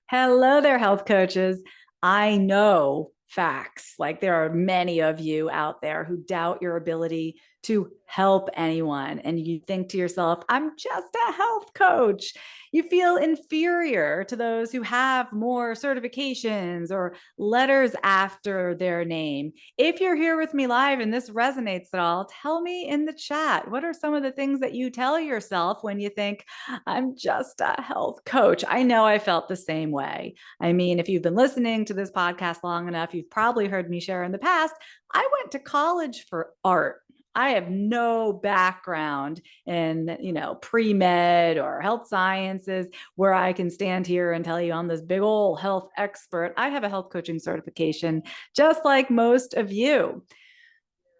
Hello there, health coaches. I know facts. Like there are many of you out there who doubt your ability to help anyone. And you think to yourself, I'm just a health coach. You feel inferior to those who have more certifications or letters after their name. If you're here with me live and this resonates at all, tell me in the chat. What are some of the things that you tell yourself when you think, I'm just a health coach? I know I felt the same way. I mean, if you've been listening to this podcast long enough, you've probably heard me share in the past. I went to college for art. I have no background in, pre-med or health sciences where I can stand here and tell you I'm this big old health expert. I have a health coaching certification, just like most of you.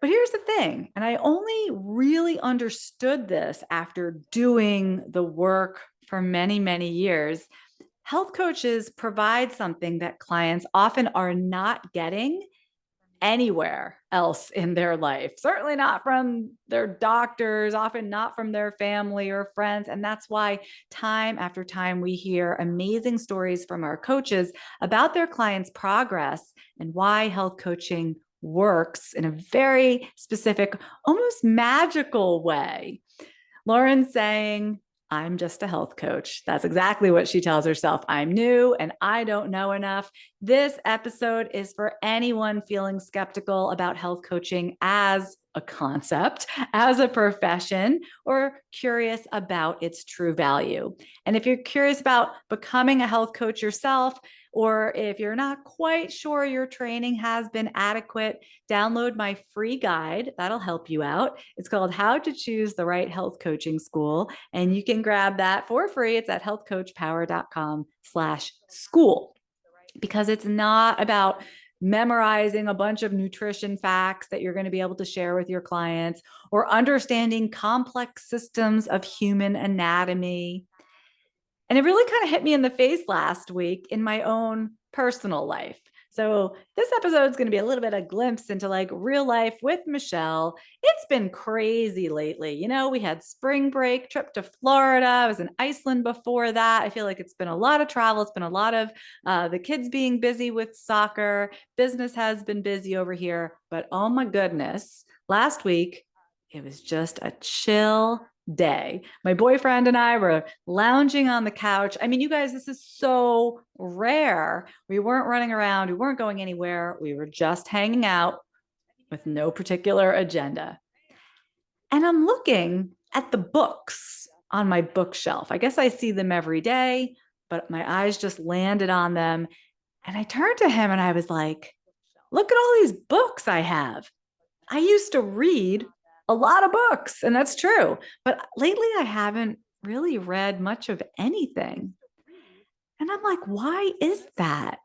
But here's the thing, and I only really understood this after doing the work for many, many years. Health coaches provide something that clients often are not getting anywhere else in their life. Certainly not from their doctors, often not from their family or friends. And that's why time after time we hear amazing stories from our coaches about their clients' progress and why health coaching works in a very specific, almost magical way. Lauren's saying, I'm just a health coach. That's exactly what she tells herself. I'm new and I don't know enough. This episode is for anyone feeling skeptical about health coaching as a concept, as a profession, or curious about its true value. And if you're curious about becoming a health coach yourself, or if you're not quite sure your training has been adequate, download my free guide. That'll help you out. It's called How to Choose the Right Health Coaching School. And you can grab that for free. It's at healthcoachpower.com/school, because it's not about memorizing a bunch of nutrition facts that you're going to be able to share with your clients or understanding complex systems of human anatomy. And it really kind of hit me in the face last week in my own personal life. So this episode is going to be a little bit of a glimpse into like real life with Michelle. It's been crazy lately. We had spring break, trip to Florida. I was in Iceland before that. I feel like it's been a lot of travel. It's been a lot of the kids being busy with soccer. Business has been busy over here. But oh my goodness, last week, it was just a chill day. My boyfriend and I were lounging on the couch. I mean, you guys, this is so rare. We weren't running around, we weren't going anywhere. We were just hanging out with no particular agenda. And I'm looking at the books on my bookshelf. I guess I see them every day, but my eyes just landed on them. And I turned to him and I was like, look at all these books I have. I used to read a lot of books, and that's true. But lately, I haven't really read much of anything. And I'm like, why is that?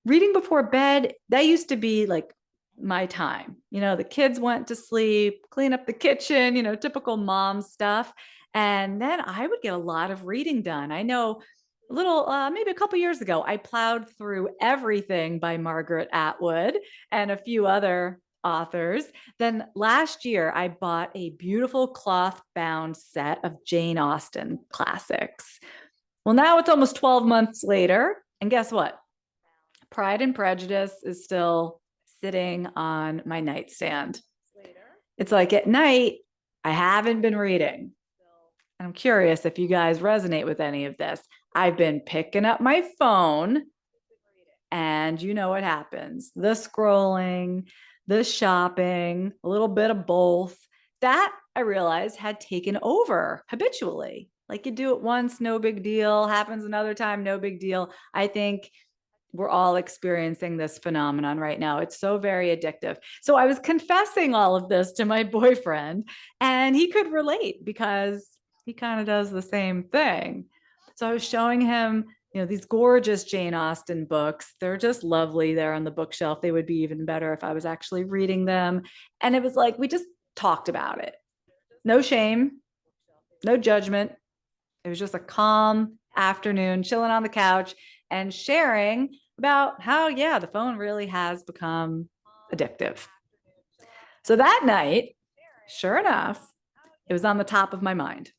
Reading before bed, that used to be like my time. The kids went to sleep, clean up the kitchen, typical mom stuff. And then I would get a lot of reading done. I know a little, maybe a couple years ago, I plowed through everything by Margaret Atwood and a few other authors. Then last year, I bought a beautiful cloth bound set of Jane Austen classics. Well, now it's almost 12 months later. And guess what? Pride and Prejudice is still sitting on my nightstand. It's like at night, I haven't been reading. I'm curious if you guys resonate with any of this. I've been picking up my phone, and you know what happens. The scrolling, the shopping, a little bit of both. That I realized had taken over habitually. Like you do it once, no big deal. Happens another time, no big deal. I think we're all experiencing this phenomenon right now. It's so very addictive. So I was confessing all of this to my boyfriend, and he could relate because he kind of does the same thing. So I was showing him, these gorgeous Jane Austen books. They're just lovely there on the bookshelf. They would be even better if I was actually reading them. And it was like, we just talked about it. No shame, no judgment. It was just a calm afternoon, chilling on the couch and sharing about how, yeah, the phone really has become addictive. So that night, sure enough, it was on the top of my mind.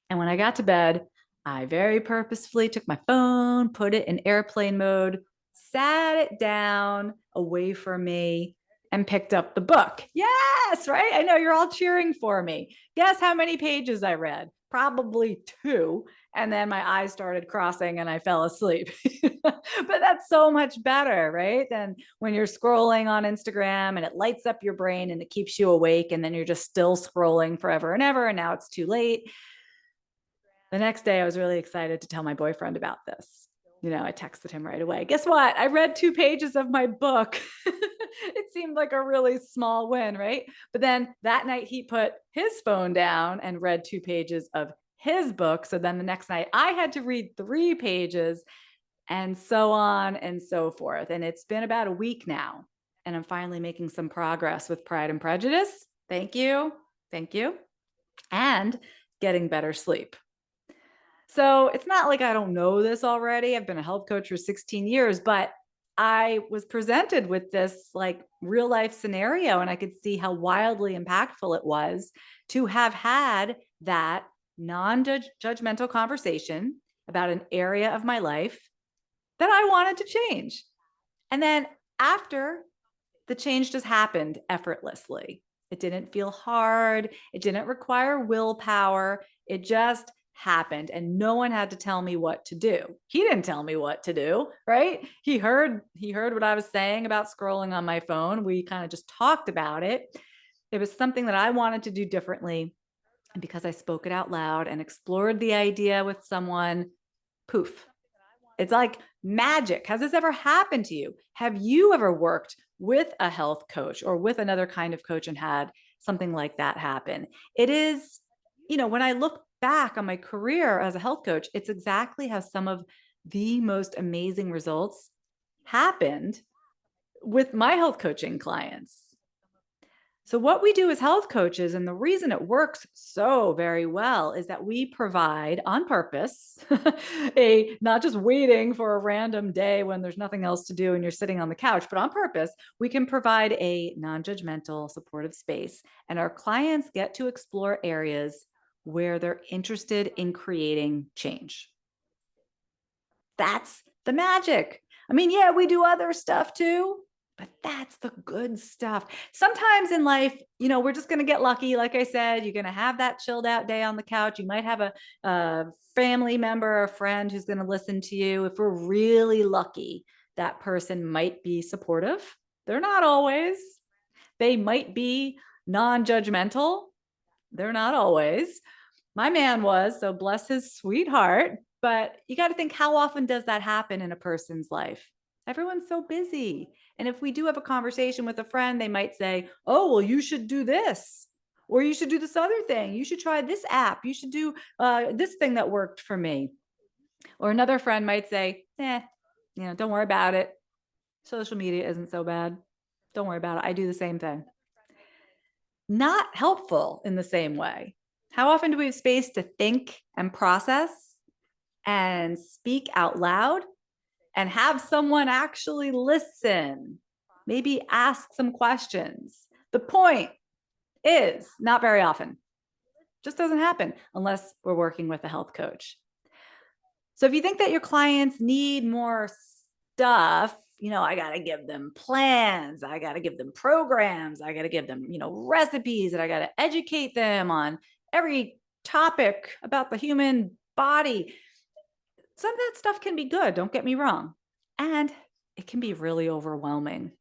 And when I got to bed, I very purposefully took my phone, put it in airplane mode, sat it down away from me, and picked up the book. Yes, right? I know you're all cheering for me. Guess how many pages I read? Probably two. And then my eyes started crossing and I fell asleep. But that's so much better, right? Than when you're scrolling on Instagram and it lights up your brain and it keeps you awake. And then you're just still scrolling forever and ever. And now it's too late. The next day, I was really excited to tell my boyfriend about this. I texted him right away. Guess what? I read 2 pages of my book. It seemed like a really small win, right? But then that night, he put his phone down and read 2 pages of his book. So then the next night, I had to read 3 pages and so on and so forth. And it's been about a week now. And I'm finally making some progress with Pride and Prejudice. Thank you. Thank you. And getting better sleep. So it's not like I don't know this already. I've been a health coach for 16 years, but I was presented with this like real life scenario and I could see how wildly impactful it was to have had that non-judgmental conversation about an area of my life that I wanted to change. And then after, the change just happened effortlessly. It didn't feel hard. It didn't require willpower. It just happened and no one had to tell me what to do. He didn't tell me what to do, right? He heard what I was saying about scrolling on my phone. We kind of just talked about it. It was something that I wanted to do differently. And because I spoke it out loud and explored the idea with someone, poof. It's like magic. Has this ever happened to you? Have you ever worked with a health coach or with another kind of coach and had something like that happen? It is, when I look back on my career as a health coach, it's exactly how some of the most amazing results happened with my health coaching clients. So what we do as health coaches, and the reason it works so very well, is that we provide on purpose not just waiting for a random day when there's nothing else to do and you're sitting on the couch, but on purpose, we can provide a non-judgmental supportive space. And our clients get to explore areas where they're interested in creating change. That's the magic. I mean, yeah, we do other stuff too, but that's the good stuff. Sometimes in life, we're just going to get lucky. Like I said, you're going to have that chilled out day on the couch. You might have a family member or a friend who's going to listen to you. If we're really lucky, that person might be supportive. They're not always. They might be non-judgmental. They're not always. My man was, so bless his sweetheart. But you got to think, how often does that happen in a person's life? Everyone's so busy. And if we do have a conversation with a friend, they might say, oh, well, you should do this, or you should do this other thing. You should try this app. You should do this thing that worked for me. Or another friend might say, don't worry about it. Social media isn't so bad. Don't worry about it. I do the same thing. Not helpful in the same way. How often do we have space to think and process and speak out loud and have someone actually listen? Maybe ask some questions. The point is not very often. Just doesn't happen unless we're working with a health coach. So if you think that your clients need more stuff, I got to give them plans. I got to give them programs. I got to give them, recipes, and I got to educate them on every topic about the human body. Some of that stuff can be good. Don't get me wrong. And it can be really overwhelming.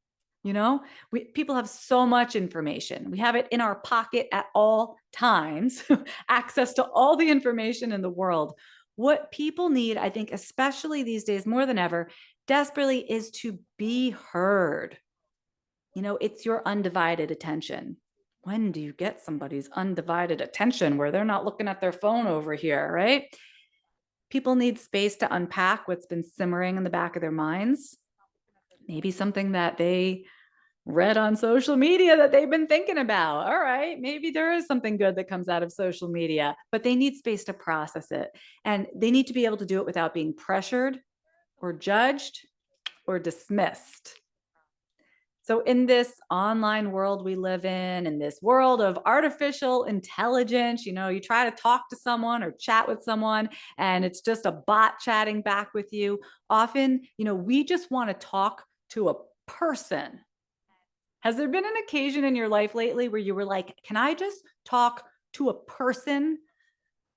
People have so much information. We have it in our pocket at all times, access to all the information in the world. What people need, I think, especially these days more than ever, desperately is to be heard. It's your undivided attention. When do you get somebody's undivided attention where they're not looking at their phone over here, right? People need space to unpack what's been simmering in the back of their minds. Maybe something that they read on social media that they've been thinking about. All right, maybe there is something good that comes out of social media, but they need space to process it. And they need to be able to do it without being pressured or judged or dismissed. So, in this online world we live in this world of artificial intelligence, you try to talk to someone or chat with someone, and it's just a bot chatting back with you. Often, we just want to talk to a person. Has there been an occasion in your life lately where you were like, can I just talk to a person?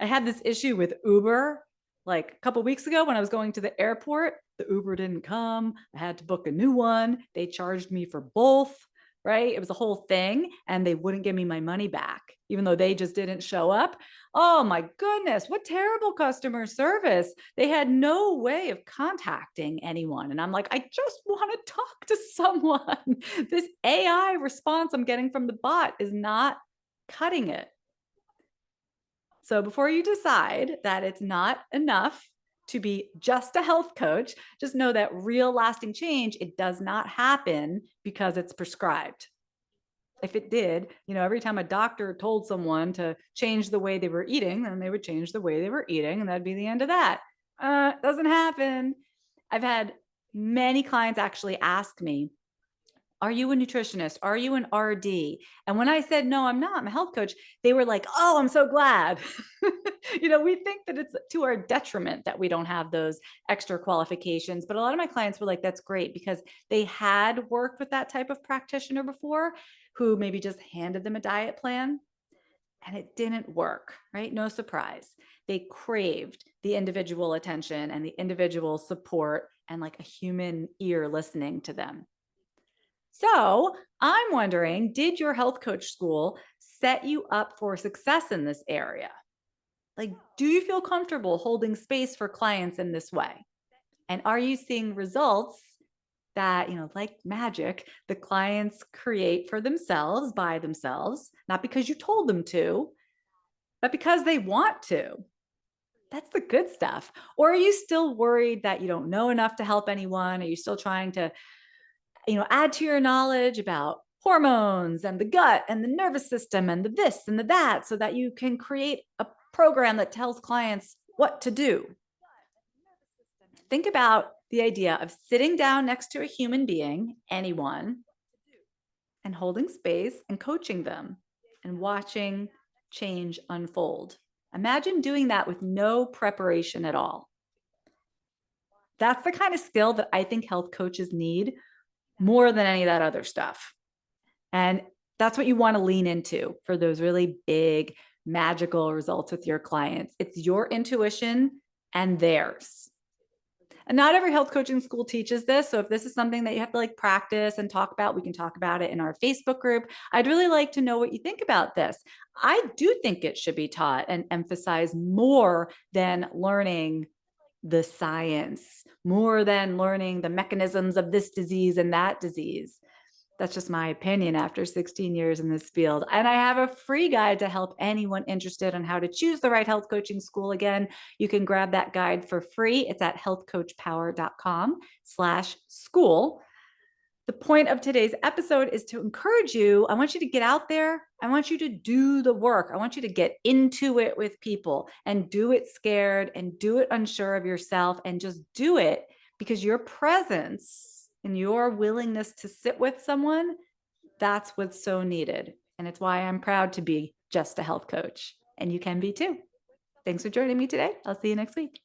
I had this issue with Uber like a couple weeks ago when I was going to the airport. The Uber didn't come. I had to book a new one. They charged me for both, right? It was a whole thing, and they wouldn't give me my money back, even though they just didn't show up. Oh my goodness, what terrible customer service. They had no way of contacting anyone. And I'm like, I just want to talk to someone. This AI response I'm getting from the bot is not cutting it. So before you decide that it's not enough to be just a health coach, just know that real lasting change, it does not happen because it's prescribed. If it did, every time a doctor told someone to change the way they were eating, then they would change the way they were eating, and that'd be the end of that. Doesn't happen. I've had many clients actually ask me, are you a nutritionist? Are you an RD? And when I said, no, I'm not, I'm a health coach, they were like, oh, I'm so glad. We think that it's to our detriment that we don't have those extra qualifications. But a lot of my clients were like, that's great, because they had worked with that type of practitioner before who maybe just handed them a diet plan and it didn't work, right? No surprise. They craved the individual attention and the individual support and like a human ear listening to them. So I'm wondering, did your health coach school set you up for success in this area? Like, do you feel comfortable holding space for clients in this way? And are you seeing results that, like magic, the clients create for themselves by themselves, not because you told them to, but because they want to? That's the good stuff. Or are you still worried that you don't know enough to help anyone? Are you still trying to add to your knowledge about hormones and the gut and the nervous system and the this and the that so that you can create a program that tells clients what to do? Think about the idea of sitting down next to a human being, anyone, and holding space and coaching them and watching change unfold. Imagine doing that with no preparation at all. That's the kind of skill that I think health coaches need more than any of that other stuff. And that's what you want to lean into for those really big, magical results with your clients. It's your intuition and theirs. And not every health coaching school teaches this. So if this is something that you have to like practice and talk about, we can talk about it in our Facebook group. I'd really like to know what you think about this. I do think it should be taught and emphasized more than learning the science, more than learning the mechanisms of this disease and that disease. That's just my opinion after 16 years in this field. And I have a free guide to help anyone interested on how to choose the right health coaching school. Again, you can grab that guide for free. It's at healthcoachpower.com/school. The point of today's episode is to encourage you. I want you to get out there. I want you to do the work. I want you to get into it with people and do it scared and do it unsure of yourself and just do it because your presence and your willingness to sit with someone, that's what's so needed. And it's why I'm proud to be just a health coach. And you can be too. Thanks for joining me today. I'll see you next week.